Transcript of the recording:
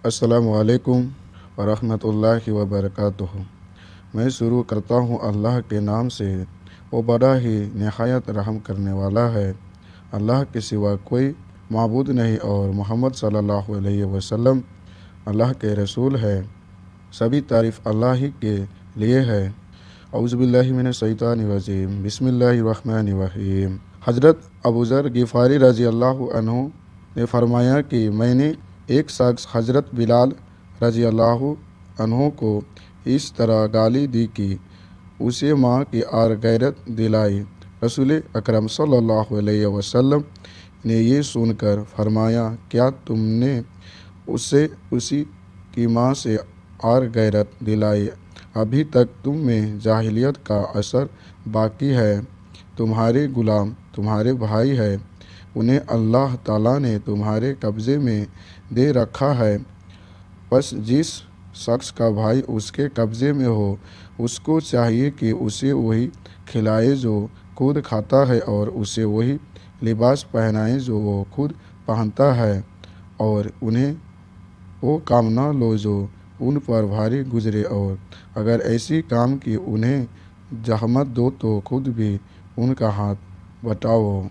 السلام علیکم ورحمۃ اللہ وبرکاتہ۔ میں شروع کرتا ہوں اللہ کے نام سے، وہ بڑا ہی نہایت رحم کرنے والا ہے۔ اللہ کے سوا کوئی معبود نہیں اور محمد صلی اللہ علیہ وسلم اللہ کے رسول ہے۔ سبھی تعریف اللہ ہی کے لیے ہے۔ اعوذ باللہ من الشیطان الرجیم، بسم اللہ الرحمن الرحیم۔ حضرت ابو ذر غفاری رضی اللہ عنہ نے فرمایا کہ میں نے ایک شخص حضرت بلال رضی اللہ عنہ کو اس طرح گالی دی کہ اسے ماں کی آر غیرت دلائی۔ رسول اکرم صلی اللہ علیہ وسلم نے یہ سن کر فرمایا، کیا تم نے اسے اسی کی ماں سے آر غیرت دلائی؟ ابھی تک تم میں جاہلیت کا اثر باقی ہے۔ تمہارے غلام تمہارے بھائی ہیں، انہیں اللہ تعالیٰ نے تمہارے قبضے میں دے رکھا ہے، بس جس شخص کا بھائی اس کے قبضے میں ہو اس کو چاہیے کہ اسے وہی کھلائے جو خود کھاتا ہے اور اسے وہی لباس پہنائے جو وہ خود پہنتا ہے، اور انہیں وہ کام نہ لو جو ان پر بھاری گزرے، اور اگر ایسی کام کی انہیں زحمت دو تو خود بھی ان کا ہاتھ بٹاؤ۔